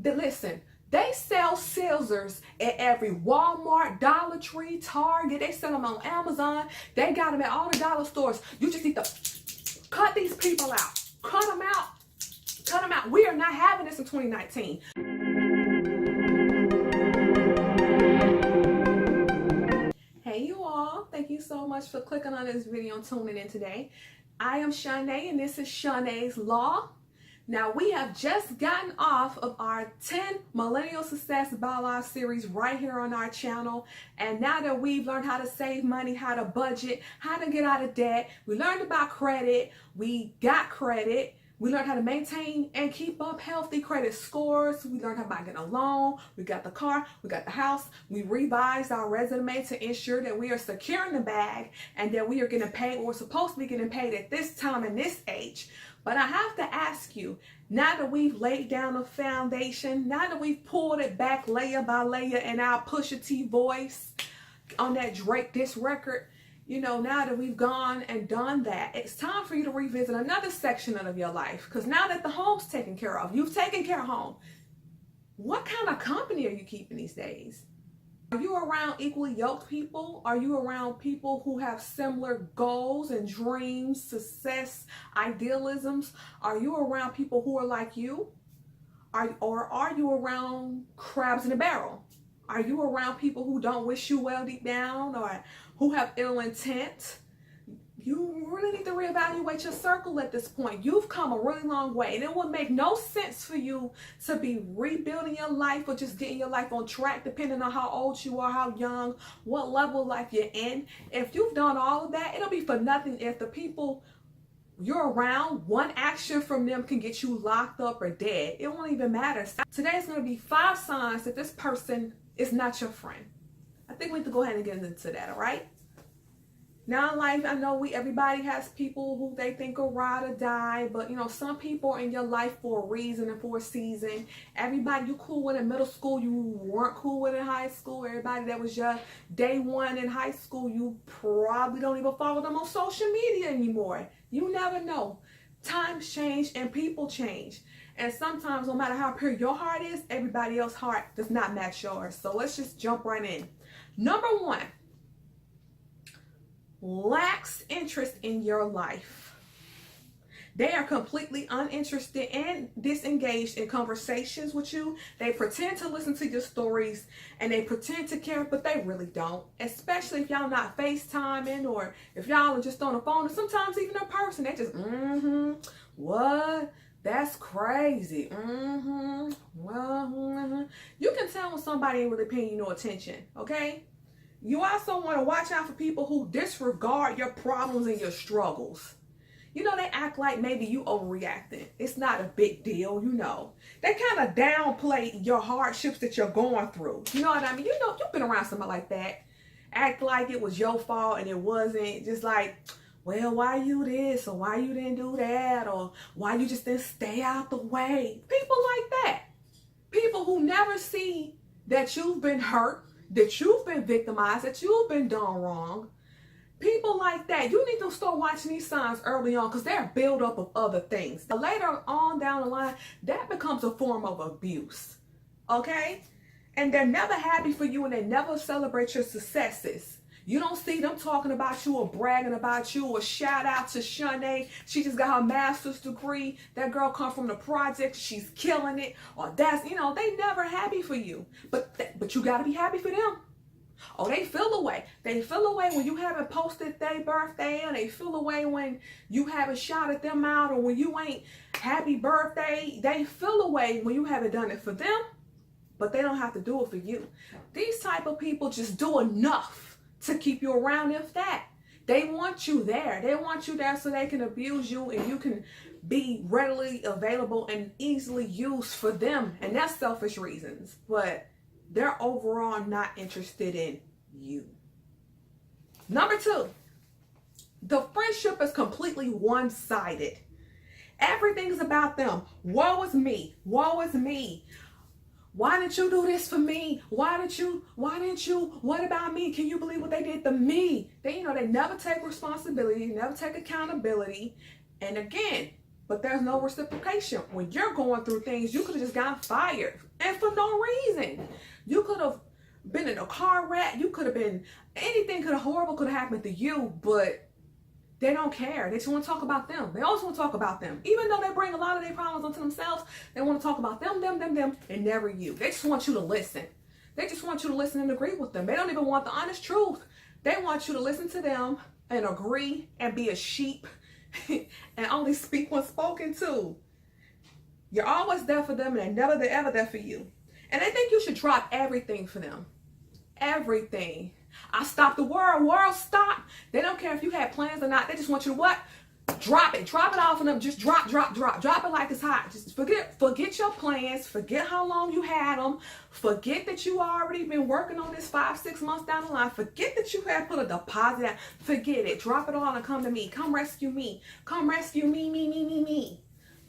Listen, they sell scissors at every Walmart, Dollar Tree, Target. They sell them on Amazon. They got them at all the dollar stores. You just need to cut these people out. Cut them out. Cut them out. We are not having this in 2019. Hey you all, thank you so much for clicking on this video and tuning in today. I am Shanae and this is Shanae's Law. Now we have just gotten off of our 10 Millennial Success Bylaws series right here on our channel. And now that we've learned how to save money, how to budget, how to get out of debt, we learned about credit, we got credit, we learned how to maintain and keep up healthy credit scores. We learned how about getting a loan. We got the car. We got the house. We revised our resume to ensure that we are securing the bag and that we are getting paid what we're supposed to be getting paid at this time and this age. But I have to ask you, now that we've laid down a foundation, now that we've pulled it back layer by layer in our Pusha T voice on that Drake diss record, you know, now that we've gone and done that, it's time for you to revisit another section of your life. Because now that the home's taken care of, you've taken care of home, what kind of company are you keeping these days? Are you around equally yoked people? Are you around people who have similar goals and dreams, success, idealisms? Are you around people who are like you? Or are you around crabs in a barrel? Are you around people who don't wish you well deep down or who have ill intent? You really need to reevaluate your circle at this point. You've come a really long way, and it would make no sense for you to be rebuilding your life or just getting your life on track, depending on how old you are, how young, what level of life you're in. If you've done all of that, it'll be for nothing if the people you're around, one action from them can get you locked up or dead. It won't even matter. Today is going to be 5 signs that this person is not your friend. I think we need to go ahead and get into that, all right? Now in life, I know everybody has people who they think are ride or die, but you know, some people are in your life for a reason and for a season. Everybody you cool with in middle school, you weren't cool with in high school. Everybody that was your day one in high school, you probably don't even follow them on social media anymore. You never know. Times change and people change. And sometimes no matter how pure your heart is, everybody else's heart does not match yours. So let's just jump right in. Number 1. Lacks interest in your life. They are completely uninterested and disengaged in conversations with you. They pretend to listen to your stories and they pretend to care, but they really don't. Especially if y'all not FaceTiming or if y'all are just on the phone, or sometimes even in person. They just, what? That's crazy. Well, you can tell when somebody ain't really paying you no attention, okay? You also want to watch out for people who disregard your problems and your struggles. You know, they act like maybe you overreacting. It's not a big deal, you know. They kind of downplay your hardships that you're going through. You know what I mean? You know, you've been around somebody like that. Act like it was your fault and it wasn't. Just like, well, why you this or why you didn't do that or why you just didn't stay out the way. People like that. People who never see that you've been hurt, that you've been victimized, that you've been done wrong. People like that, you need to start watching these signs early on because they're a buildup of other things. Later on down the line, that becomes a form of abuse, okay? And they're never happy for you and they never celebrate your successes. You don't see them talking about you or bragging about you or shout out to Shanae. She just got her master's degree. That girl come from the project. She's killing it. Or that's, you know, they never happy for you. But you got to be happy for them. Oh, they feel away. They feel away when you haven't posted their birthday, and they feel away when you haven't shouted them out, or when you ain't happy birthday. They feel away when you haven't done it for them, but they don't have to do it for you. These type of people just do enough to keep you around, if that. They want you there. They want you there so they can abuse you and you can be readily available and easily used for them. And that's selfish reasons. But they're overall not interested in you. Number 2, the friendship is completely one-sided. Everything's about them. Woe is me. Woe is me. Why didn't you do this for me? Why didn't you? What about me? Can you believe what they did to me? They never take responsibility, never take accountability. And again, but there's no reciprocation. When you're going through things, you could have just gotten fired, and for no reason. You could have been in a car wreck. You could have been, anything horrible could have happened to you, but they don't care. They just want to talk about them. They always want to talk about them. Even though they bring a lot of their problems onto themselves, they want to talk about them, and never you. They just want you to listen. They just want you to listen and agree with them. They don't even want the honest truth. They want you to listen to them and agree and be a sheep and only speak when spoken to. You're always there for them, and they're ever there for you. And they think you should drop everything for them. Everything. I stop the world. World stop. They don't care if you had plans or not. They just want you to what? Drop it. Drop it off on them. Just drop. Drop it like it's hot. Just forget your plans. Forget how long you had them. Forget that you already been working on this 5-6 months down the line. Forget that you had put a deposit out. Forget it. Drop it all and come to me. Come rescue me. Come rescue me.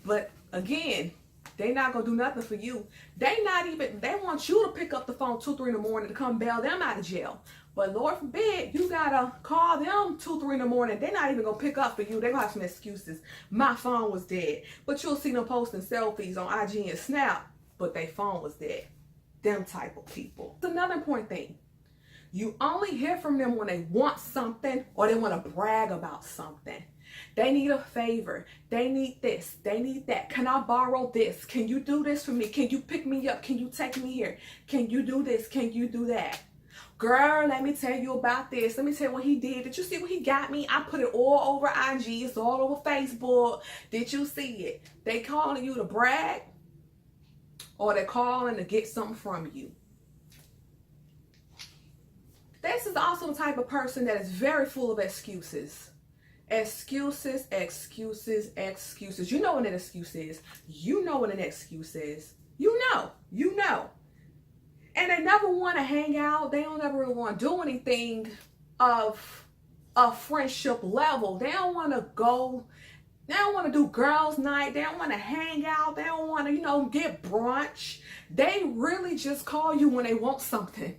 But again, they not gonna do nothing for you. They want you to pick up the phone 2-3 in the morning to come bail them out of jail. But Lord forbid, you gotta call them 2-3 in the morning. They're not even gonna pick up for you. They're gonna have some excuses. My phone was dead. But you'll see them posting selfies on IG and Snap, but their phone was dead. Them type of people. It's another important thing. You only hear from them when they want something or they want to brag about something. They need a favor. They need this. They need that. Can I borrow this? Can you do this for me? Can you pick me up? Can you take me here? Can you do this? Can you do that? Girl, let me tell you about this. Let me tell you what he did. Did you see what he got me? I put it all over IG. It's all over Facebook. Did you see it? They calling you to brag or they calling to get something from you. This is also the type of person that is very full of excuses. Excuses. You know what an excuse is. You know what an excuse is. You know. And they never want to hang out. They don't ever really want to do anything of a friendship level. They don't want to go. They don't want to do girls' night. They don't want to hang out. They don't want to, get brunch. They really just call you when they want something.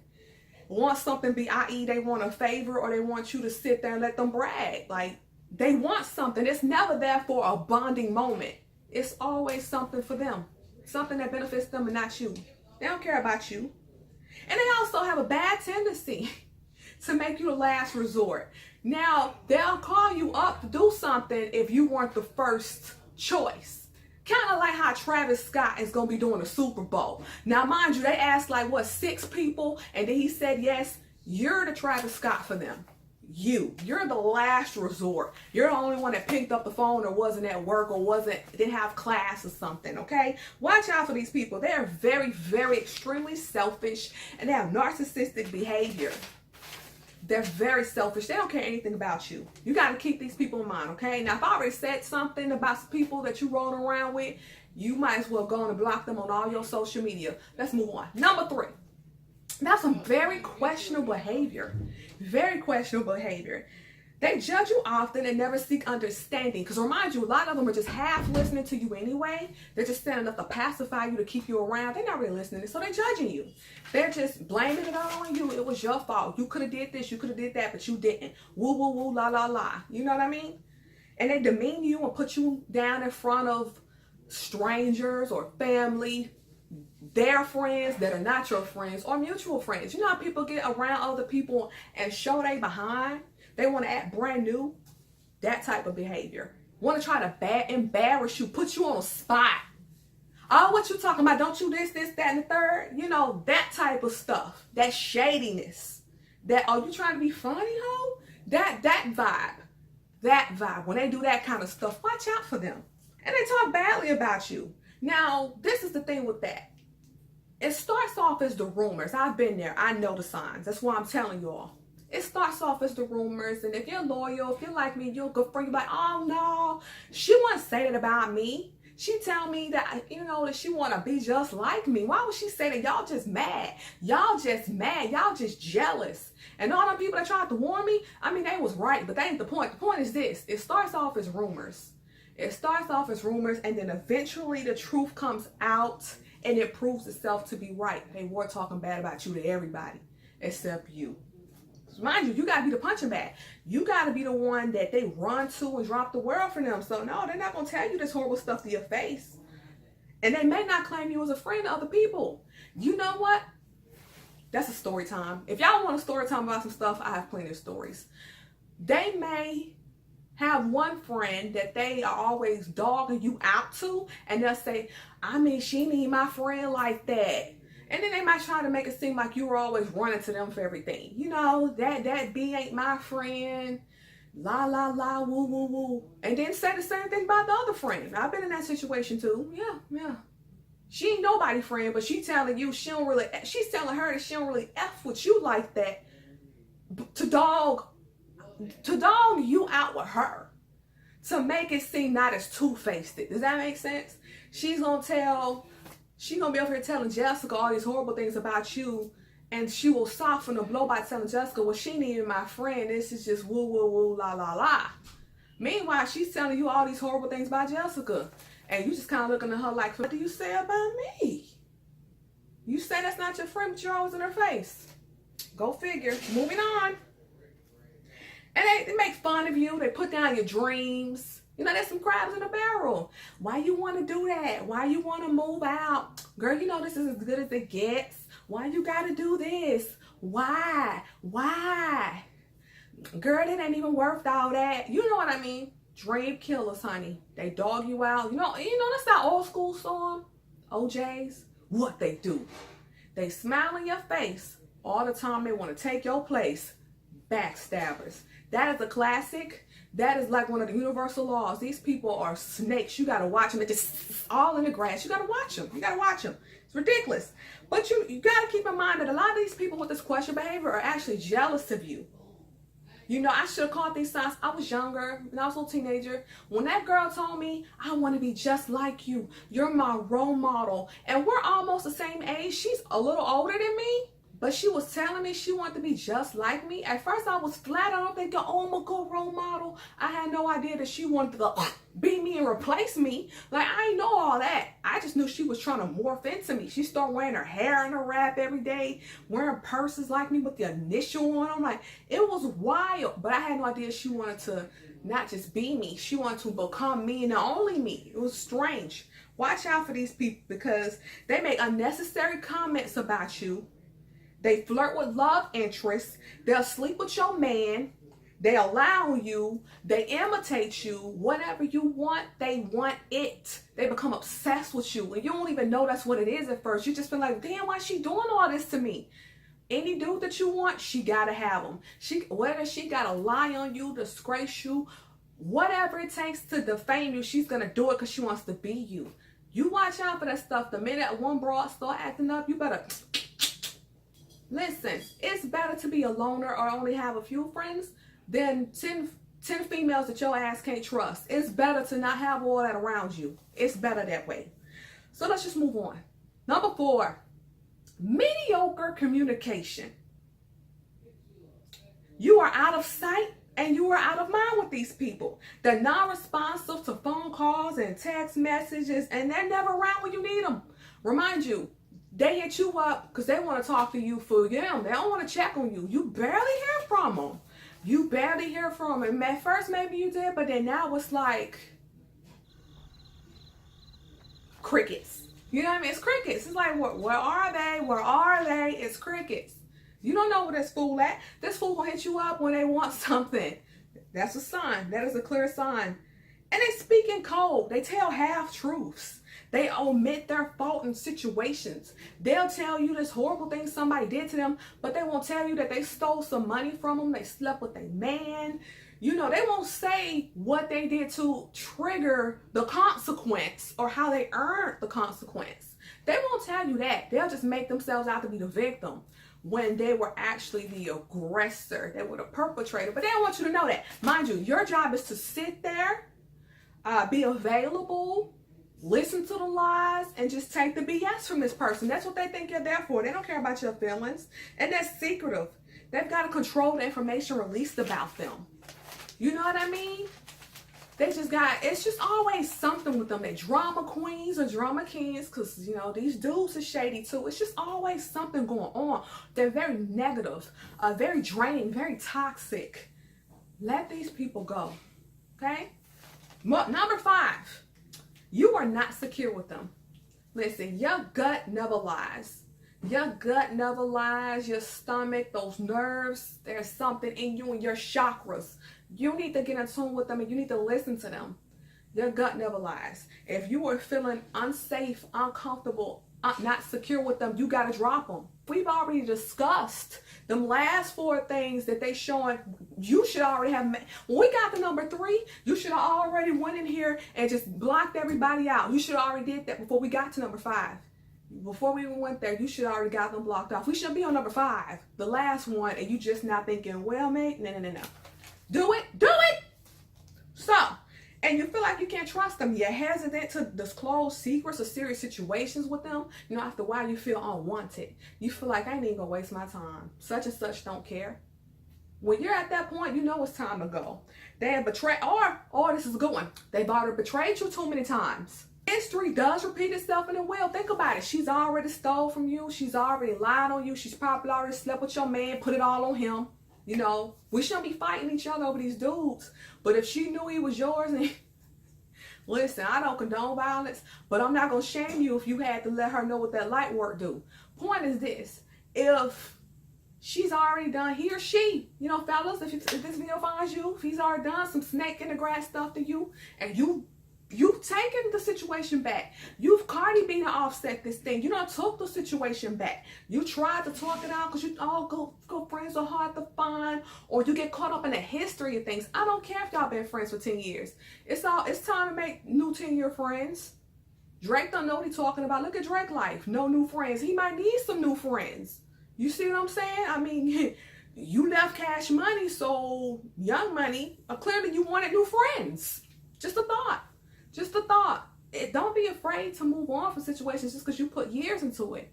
Want something, i.e. they want a favor or they want you to sit there and let them brag. Like, they want something. It's never there for a bonding moment. It's always something for them. Something that benefits them and not you. They don't care about you. And they also have a bad tendency to make you the last resort. Now, they'll call you up to do something if you weren't the first choice. Kind of like how Travis Scott is going to be doing the Super Bowl. Now, mind you, they asked 6 people, and then he said yes. You're the Travis Scott for them. You're the last resort. You're the only one that picked up the phone or wasn't at work or didn't have class or something, okay? Watch out for these people. They're very, very extremely selfish and they have narcissistic behavior. They're very selfish. They don't care anything about you. You got to keep these people in mind, okay? Now, if I already said something about some people that you rolling around with, you might as well go on and block them on all your social media. Let's move on. Number 3. That's some very questionable behavior. Very questionable behavior. They judge you often and never seek understanding. Because remind you, a lot of them are just half listening to you anyway. They're just saying enough to pacify you, to keep you around. They're not really listening, so they're judging you. They're just blaming it all on you. It was your fault. You could have did this, you could have did that, but you didn't. Woo, woo, woo, la, la, la. You know what I mean? And they demean you and put you down in front of strangers or family, their friends that are not your friends, or mutual friends. You know how people get around other people and show they behind? They want to act brand new. That type of behavior. Want to try to embarrass you, put you on a spot. Oh, what you talking about? Don't you this, that, and the third? That type of stuff. That shadiness. That, oh, you trying to be funny, ho? That vibe. That vibe. When they do that kind of stuff, watch out for them. And they talk badly about you. Now, this is the thing with that. It starts off as the rumors. I've been there. I know the signs. That's why I'm telling you all. It starts off as the rumors, and if you're loyal, if you're like me, you'll go for you like, oh no, she wouldn't say that about me. She tell me that, that she want to be just like me. Why would she say that? Y'all just mad. Y'all just mad. Y'all just jealous. And all the people that tried to warn me, they was right, but that ain't the point. The point is this. It starts off as rumors. It starts off as rumors, and then eventually the truth comes out, and it proves itself to be right. They were talking bad about you to everybody except you. Mind you, you got to be the punching bag. You got to be the one that they run to and drop the world for them. So no, they're not going to tell you this horrible stuff to your face. And they may not claim you as a friend to other people. You know what? That's a story time. If y'all want a story time about some stuff, I have plenty of stories. They may have one friend that they are always dogging you out to, and they'll say, I mean, she need my friend like that. And then they might try to make it seem like you were always running to them for everything. You know, that B ain't my friend. La, la, la, woo, woo, woo. And then say the same thing about the other friend. I've been in that situation too. Yeah. She ain't nobody friend, but she's telling you she's telling her that she don't really F with you like that. To dog you out with her. To make it seem not as two-faced. Does that make sense? She's gonna be over here telling Jessica all these horrible things about you, and she will soften the blow by telling Jessica, well, she ain't even my friend. This is just woo, woo, woo, la, la, la. Meanwhile, she's telling you all these horrible things about Jessica, and you just kind of looking at her like, what do you say about me? You say that's not your friend, but you're always in her face. Go figure. Moving on. And they make fun of you. They put down your dreams. You know, there's some crabs in a barrel. Why you want to do that? Why you want to move out? Girl, you know this is as good as it gets. Why you got to do this? Why? Girl, it ain't even worth all that. You know what I mean? Dream killers, honey. They dog you out. You know that's that old school song, OJ's. What they do? They smile in your face all the time. They want to take your place. Backstabbers. That is a classic. That is like one of the universal laws. These people are snakes. You got to watch them. They're just all in the grass. You got to watch them. It's ridiculous. But you got to keep in mind that a lot of these people with this question behavior are actually jealous of you. You know, I should have caught these signs. I was younger, when I was a little teenager. When that girl told me, I want to be just like you. You're my role model. And we're almost the same age. She's a little older than me. But she was telling me she wanted to be just like me. At first, I was flattered. I'm thinking, oh, I'm a good role model. I had no idea that she wanted to go, be me and replace me. Like, I didn't know all that. I just knew she was trying to morph into me. She started wearing her hair in a wrap every day, wearing purses like me with the initial on. I'm like, it was wild. But I had no idea she wanted to not just be me. She wanted to become me and only me. It was strange. Watch out for these people because they make unnecessary comments about you. They flirt with love interests. They'll sleep with your man. They allow you. They imitate you. Whatever you want, they want it. They become obsessed with you. And you don't even know that's what it is at first. You just feel like, damn, why is she doing all this to me? Any dude that you want, she got to have him. Whether she got to lie on you, disgrace you, whatever it takes to defame you, she's going to do it because she wants to be you. You watch out for that stuff. The minute one broad start acting up, you better... Listen, it's better to be a loner or only have a few friends than 10 females that your ass can't trust. It's better to not have all that around you. It's better that way. So let's just move on. Number 4, mediocre communication. You are out of sight and you are out of mind with these people. They're non-responsive to phone calls and text messages, and they're never around when you need them. Remind you, they hit you up because they want to talk to you for them. They don't want to check on you. You barely hear from them. And at first maybe you did, but then now it's like crickets. You know what I mean? It's crickets. It's like, where are they? Where are they? It's crickets. You don't know where this fool at. This fool will hit you up when they want something. That's a sign. That is a clear sign. And they speak in code. They tell half-truths. They omit their fault in situations. They'll tell you this horrible thing somebody did to them, but they won't tell you that they stole some money from them. They slept with a man. You know, they won't say what they did to trigger the consequence or how they earned the consequence. They won't tell you that. They'll just make themselves out to be the victim when they were actually the aggressor. They were the perpetrator, but they don't want you to know that. Mind you, your job is to sit there, be available, listen to the lies, and just take the BS from this person. That's what they think you're there for. They don't care about your feelings. And that's secretive. They've got to control the information released about them. You know what I mean? They just got, it's just always something with them. They drama queens or drama kings, because, you know, these dudes are shady too. It's just always something going on. They're very negative, very draining, very toxic. Let these people go, okay? Number 5, you are not secure with them. Listen, your gut never lies. Your gut never lies. Your stomach, those nerves, there's something in you and your chakras. You need to get in tune with them and you need to listen to them. Your gut never lies. If you are feeling unsafe, uncomfortable, not secure with them, you got to drop them. We've already discussed them last 4 things that they showing you should already have met. When we got to number 3, you should have already went in here and just blocked everybody out. You should have already did that before we got to number 5. Before we even went there, you should have already got them blocked off. We should be on number 5, the last one, and you just not thinking, well, mate, no. Do it. So, and you feel like you can't trust them. You're hesitant to disclose secrets or serious situations with them. You know, after a while, you feel unwanted. You feel like, I ain't even gonna waste my time. Such and such don't care. When you're at that point, you know it's time to go. They have betrayed, or this is a good one. They've already betrayed you too many times. History does repeat itself, and it will. Think about it. She's already stole from you. She's already lied on you. She's probably already slept with your man, put it all on him. You know, we shouldn't be fighting each other over these dudes. But if she knew he was yours, and listen, I don't condone violence, but I'm not going to shame you if you had to let her know what that light work do. Point is this. If she's already done, he or she, you know, fellas, if this video finds you, if he's already done some snake in the grass stuff to you, and you've taken the situation back. You've Cardi B to offset this thing. You done took the situation back. You tried to talk it out because you all good friends are hard to find, or you get caught up in the history of things. I don't care if y'all been friends for 10 years. It's time to make new 10-year friends. Drake don't know what he's talking about. Look at Drake life. No new friends. He might need some new friends. You see what I'm saying? I mean, you left Cash Money, so Young Money, clearly you wanted new friends. Just a thought. Just a thought. Don't be afraid to move on from situations just because you put years into it.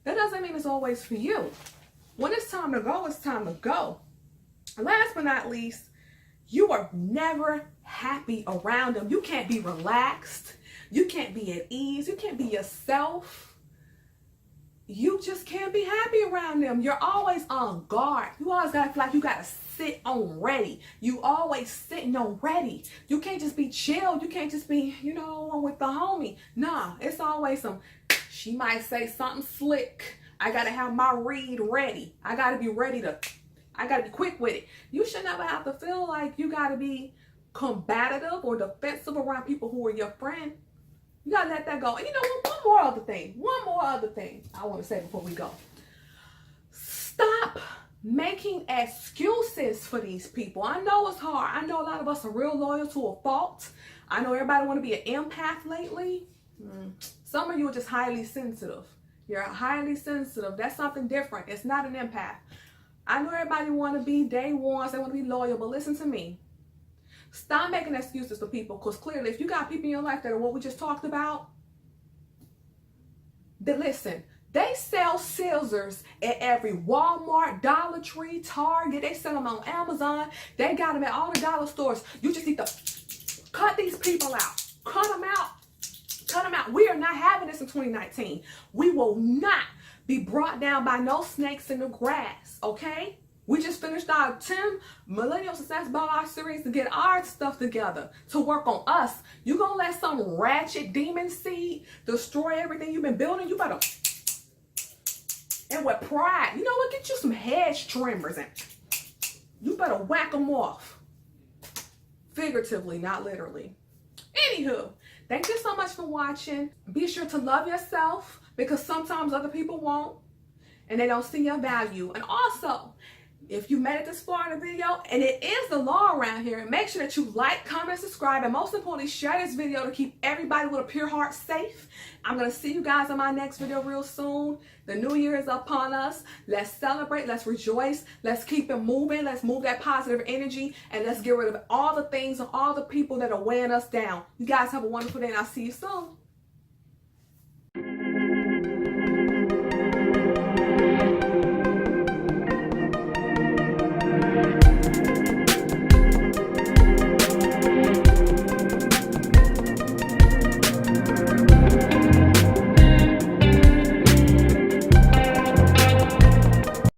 That doesn't mean it's always for you. When it's time to go, it's time to go. Last but not least, you are never happy around them. You can't be relaxed. You can't be at ease. You can't be yourself. You just can't be happy around them. You're always on guard. You always got to feel like you got to sit on ready. You always sitting on ready. You can't just be chill. You can't just be, you know, with the homie. Nah, it's always some, she might say something slick. I got to have my read ready. I got to be I got to be quick with it. You should never have to feel like you got to be combative or defensive around people who are your friend. You got to let that go. And you know, one more other thing I want to say before we go. Stop making excuses for these people. I know it's hard. I know a lot of us are real loyal to a fault. I know everybody want to be an empath lately. Some of you are just highly sensitive. You're highly sensitive. That's something different. It's not an empath. I know everybody want to be day ones. They want to be loyal, but listen to me. Stop making excuses for people, because clearly if you got people in your life that are what we just talked about, then listen, they sell scissors at every Walmart, Dollar Tree, Target. They sell them on Amazon. They got them at all the dollar stores. You just need to cut these people out. Cut them out. Cut them out. We are not having this in 2019. We will not be brought down by no snakes in the grass, okay? We just finished our 10 Millennial Success Bar series to get our stuff together, to work on us. You gonna let some ratchet demon seed destroy everything you've been building? You better, and with pride, you know what? Get you some hedge trimmers and you better whack them off. Figuratively, not literally. Anywho, thank you so much for watching. Be sure to love yourself, because sometimes other people won't and they don't see your value. And also, if you made it this far in the video, and it is the law around here, make sure that you like, comment, subscribe, and most importantly, share this video to keep everybody with a pure heart safe. I'm going to see you guys in my next video real soon. The new year is upon us. Let's celebrate. Let's rejoice. Let's keep it moving. Let's move that positive energy, and let's get rid of all the things and all the people that are weighing us down. You guys have a wonderful day, and I'll see you soon.